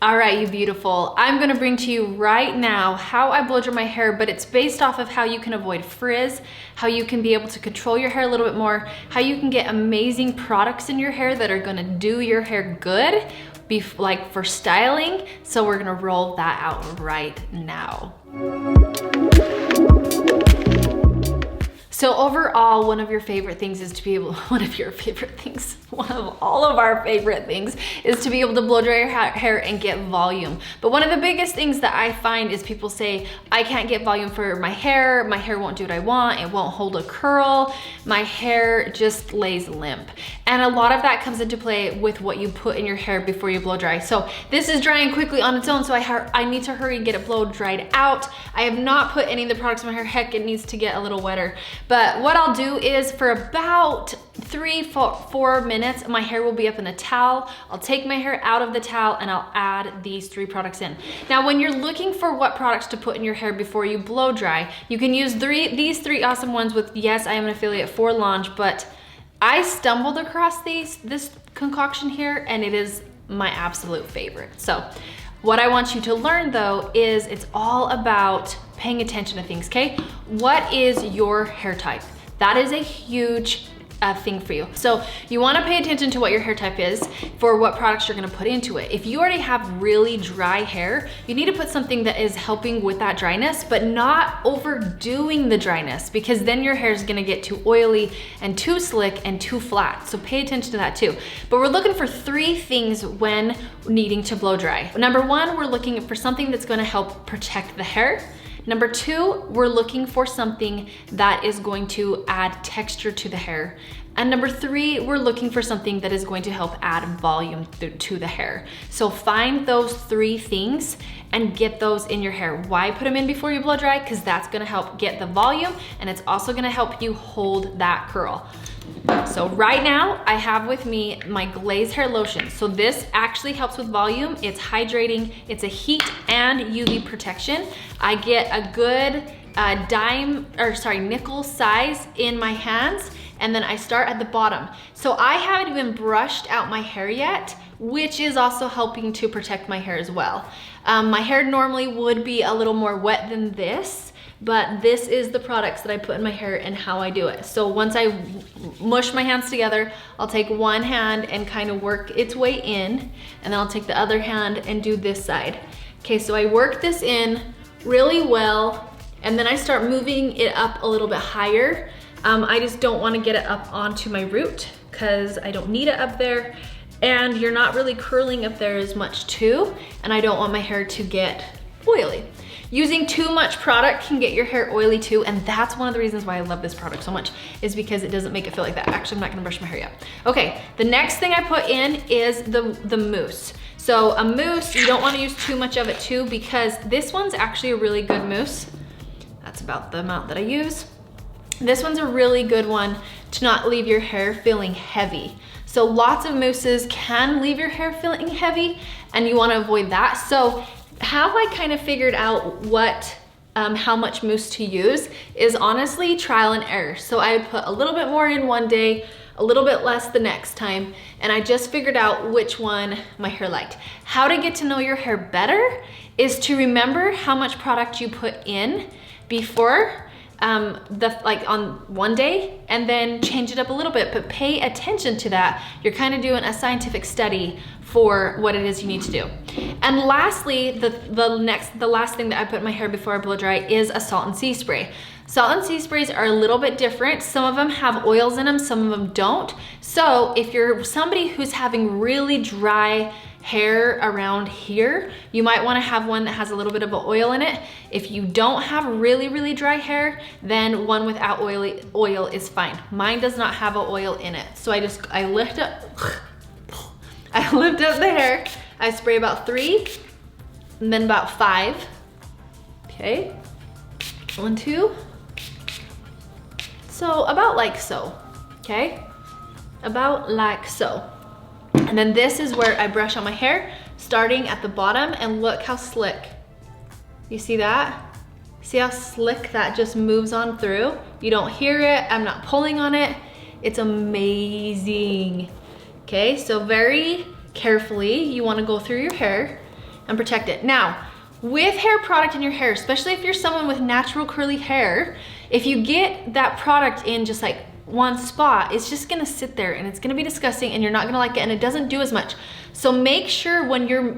All right, you beautiful. I'm gonna bring to you right now how I blow dry my hair, but it's based off of how you can avoid frizz, how you can be able to control your hair a little bit more, how you can get amazing products in your hair that are gonna do your hair good, like for styling. So we're gonna roll that out right now. So overall, one of your favorite things is to be able, one of all of our favorite things is to be able to blow dry your hair and get volume. But one of the biggest things that I find is people say, I can't get volume for my hair won't do what I want, it won't hold a curl, my hair just lays limp. And a lot of that comes into play with what you put in your hair before you blow dry. So this is drying quickly on its own, so I need to hurry and get it blow dried out. I have not put any of the products in my hair. Heck, it needs to get a little wetter. But what I'll do is for about 3-4 minutes, my hair will be up in a towel. I'll take my hair out of the towel and I'll add these 3 products in. Now, when you're looking for what products to put in your hair before you blow dry, you can use these 3 awesome ones with, yes, I am an affiliate for Launch, but I stumbled across this concoction here and it is my absolute favorite. So what I want you to learn though is it's all about paying attention to things, okay? What is your hair type? That is a huge thing for you. So you wanna pay attention to what your hair type is for what products you're gonna put into it. If you already have really dry hair, you need to put something that is helping with that dryness, but not overdoing the dryness, because then your hair is gonna get too oily and too slick and too flat. So pay attention to that too. But we're looking for 3 things when needing to blow dry. Number 1, we're looking for something that's gonna help protect the hair. Number 2, we're looking for something that is going to add texture to the hair. And number 3, we're looking for something that is going to help add volume to the hair. So find those 3 things and get those in your hair. Why put them in before you blow dry? Because that's gonna help get the volume and it's also gonna help you hold that curl. So right now I have with me my Glaze Hair Lotion. So this actually helps with volume. It's hydrating, it's a heat and UV protection. I get a good nickel size in my hands, and then I start at the bottom. So I haven't even brushed out my hair yet, which is also helping to protect my hair as well. My hair normally would be a little more wet than this, but this is the products that I put in my hair and how I do it. So once I mush my hands together, I'll take one hand and kind of work its way in, and then I'll take the other hand and do this side. Okay, so I work this in really well, and then I start moving it up a little bit higher. I just don't want to get it up onto my root because I don't need it up there, and you're not really curling up there as much too, and I don't want my hair to get oily. Using too much product can get your hair oily too, and that's one of the reasons why I love this product so much, is because it doesn't make it feel like that. Actually, I'm not gonna brush my hair yet. Okay, the next thing I put in is the mousse. So a mousse, you don't wanna use too much of it too, because this one's actually a really good mousse. That's about the amount that I use. This one's a really good one to not leave your hair feeling heavy. So lots of mousses can leave your hair feeling heavy, and you wanna avoid that. So how I kind of figured out how much mousse to use is honestly trial and error. So I put a little bit more in one day, a little bit less the next time, and I just figured out which one my hair liked. How to get to know your hair better is to remember how much product you put in before on one day, and then change it up a little bit, but pay attention to that. You're kind of doing a scientific study for what it is you need to do. And lastly, the last thing that I put in my hair before I blow dry is a salt and sea spray. Salt and sea sprays are a little bit different. Some of them have oils in them, some of them don't. So if you're somebody who's having really dry hair around here, you might want to have one that has a little bit of oil in it. If you don't have really dry hair, then one without oil is fine. Mine does not have an oil in it. So I lift up the hair, I spray about 3, and then about 5. Okay, 1, 2. So about like so, okay? About like so. And then this is where I brush on my hair, starting at the bottom, and look how slick. You see that? See how slick that just moves on through? You don't hear it, I'm not pulling on it. It's amazing. Okay, so very carefully, you wanna go through your hair and protect it. Now, with hair product in your hair, especially if you're someone with natural curly hair, if you get that product in just like one spot, it's just gonna sit there and it's gonna be disgusting and you're not gonna like it and it doesn't do as much. So make sure when you're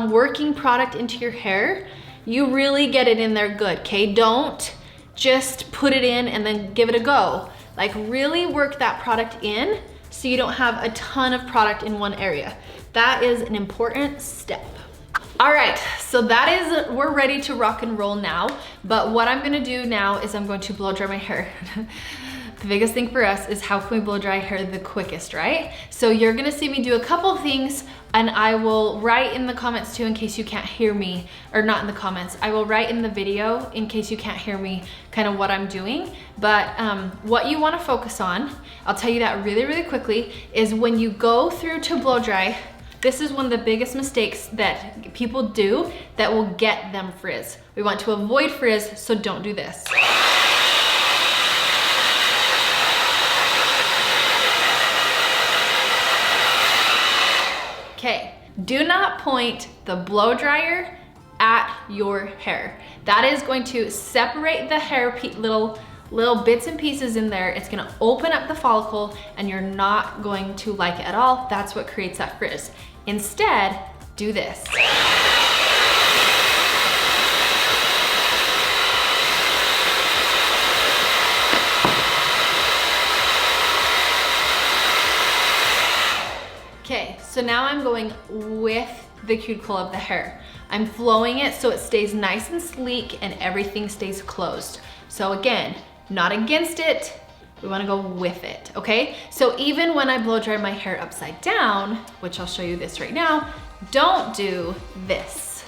working product into your hair, you really get it in there good, okay? Don't just put it in and then give it a go. Like really work that product in so you don't have a ton of product in one area. That is an important step. All right, so we're ready to rock and roll now, but what I'm gonna do now is I'm going to blow dry my hair. The biggest thing for us is how can we blow dry hair the quickest, right? So you're gonna see me do a couple of things and I will write in the comments too in case you can't hear me, or not in the comments, I will write in the video in case you can't hear me kind of what I'm doing. But what you wanna focus on, I'll tell you that really, really quickly, is when you go through to blow dry, this is one of the biggest mistakes that people do that will get them frizz. We want to avoid frizz, so don't do this. Okay, do not point the blow dryer at your hair. That is going to separate the hair little bits and pieces in there. It's gonna open up the follicle and you're not going to like it at all. That's what creates that frizz. Instead, do this. Okay, so now I'm going with the cuticle of the hair. I'm flowing it so it stays nice and sleek and everything stays closed. So again, not against it, we wanna go with it, okay? So even when I blow dry my hair upside down, which I'll show you this right now, don't do this.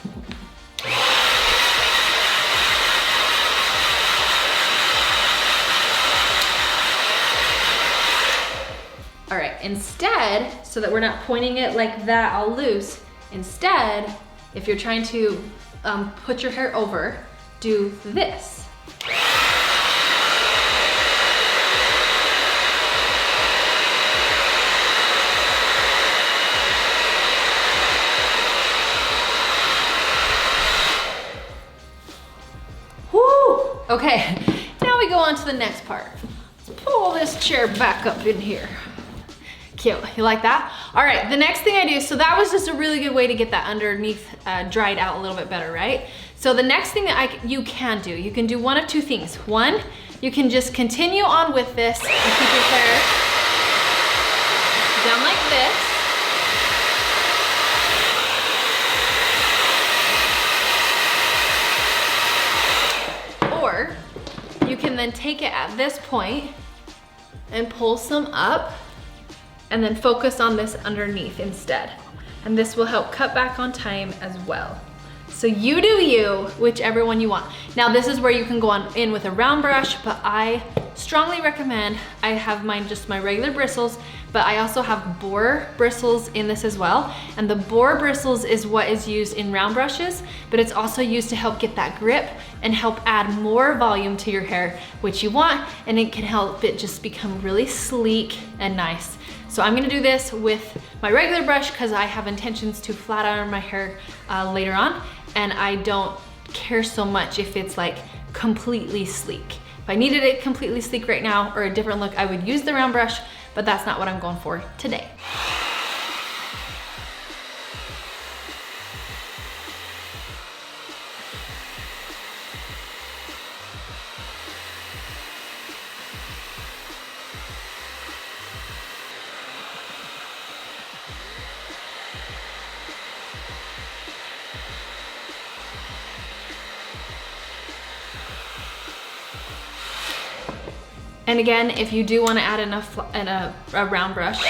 All right, instead, so that we're not pointing it like that all loose, instead, if you're trying to put your hair over, do this. Woo! Okay, now we go on to the next part. Let's pull this chair back up in here. Cute, you like that? All right, the next thing I do, so that was just a really good way to get that underneath dried out a little bit better, right? So the next thing that you can do one of two things. One, you can just continue on with this and keep your hair down like this. Or you can then take it at this point and pull some up and then focus on this underneath instead. And this will help cut back on time as well. So you do you, whichever one you want. Now this is where you can go in with a round brush, but I strongly recommend, I have mine just my regular bristles, but I also have boar bristles in this as well. And the boar bristles is what is used in round brushes, but it's also used to help get that grip and help add more volume to your hair, which you want, and it can help it just become really sleek and nice. So I'm gonna do this with my regular brush because I have intentions to flat iron my hair later on, and I don't care so much if it's like completely sleek. If I needed it completely sleek right now or a different look, I would use the round brush, but that's not what I'm going for today. And again, if you do want to add a round brush, you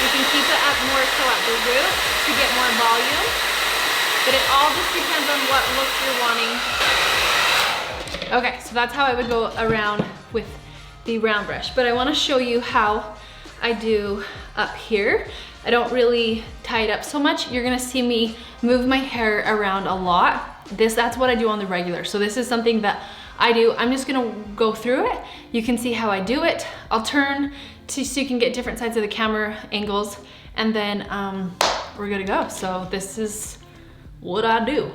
can keep it up more so at the root to get more volume, but it all just depends on what look you're wanting. Okay, so that's how I would go around with the round brush, but I want to show you how I do up here. I don't really tie it up so much. You're gonna see me move my hair around a lot. That's what I do on the regular. So this is something that I do. I'm just gonna go through it. You can see how I do it. I'll turn so you can get different sides of the camera angles, and then we're good to go. So this is what I do.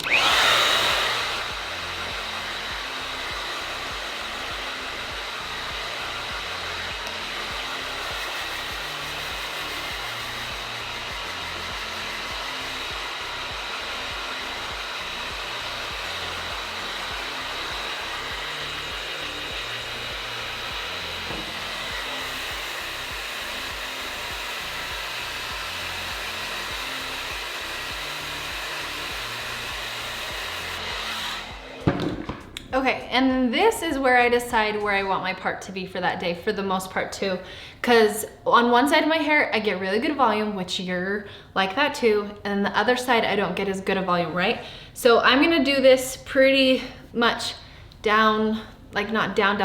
Okay, and this is where I decide where I want my part to be for that day, for the most part too. Because on one side of my hair, I get really good volume, which you're like that too. And the other side, I don't get as good a volume, right? So I'm gonna do this pretty much down, like not down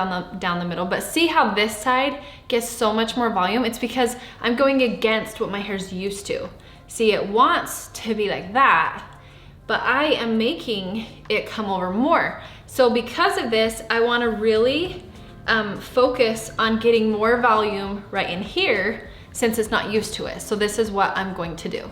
the middle, but see how this side gets so much more volume? It's because I'm going against what my hair's used to. See, it wants to be like that, but I am making it come over more. So because of this, I wanna really focus on getting more volume right in here since it's not used to it. So this is what I'm going to do.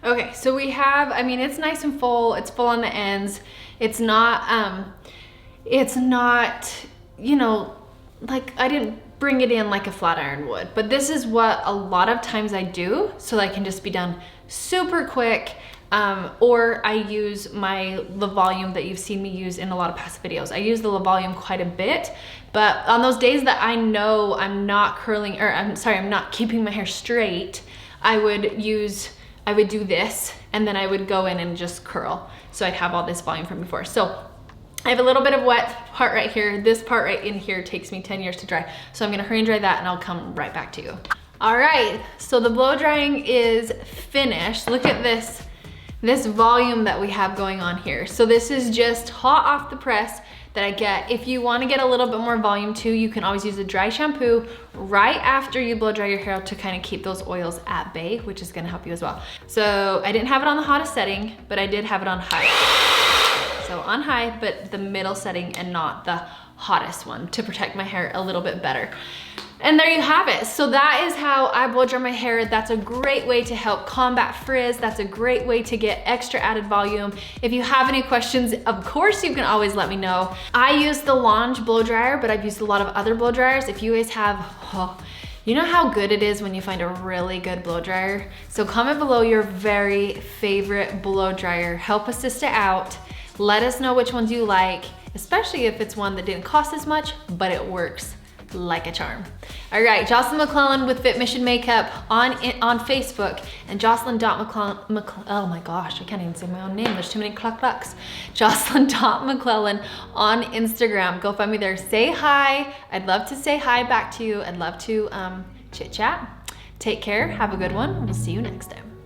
Okay, so we have, I mean, it's nice and full. It's full on the ends. It's not, you know, like I didn't bring it in like a flat iron would, but this is what a lot of times I do so that I can just be done super quick. Or I use the volume that you've seen me use in a lot of past videos. I use the volume quite a bit, but on those days that I know I'm not curling, or I'm not keeping my hair straight, I would do this, and then I would go in and just curl. So I'd have all this volume from before. So I have a little bit of wet part right here. This part right in here takes me 10 years to dry. So I'm gonna hurry and dry that and I'll come right back to you. All right, so the blow drying is finished. Look at this volume that we have going on here. So this is just hot off the press that I get. If you wanna get a little bit more volume too, you can always use a dry shampoo right after you blow dry your hair out to kind of keep those oils at bay, which is gonna help you as well. So I didn't have it on the hottest setting, but I did have it on high. So on high, but the middle setting and not the hottest one to protect my hair a little bit better. And there you have it. So that is how I blow dry my hair. That's a great way to help combat frizz. That's a great way to get extra added volume. If you have any questions, of course you can always let me know. I use the Lange blow dryer, but I've used a lot of other blow dryers. If you guys have, you know how good it is when you find a really good blow dryer? So comment below your very favorite blow dryer. Help a sister out. Let us know which ones you like, especially if it's one that didn't cost as much, but it works like a charm. All right, Jocelyn McClellan with Fit Mission Makeup on Facebook, and Jocelyn.McClellan, oh my gosh, I can't even say my own name. There's too many clucks. Jocelyn.McClellan on Instagram. Go find me there. Say hi. I'd love to say hi back to you. I'd love to chit chat. Take care. Have a good one. We'll see you next time.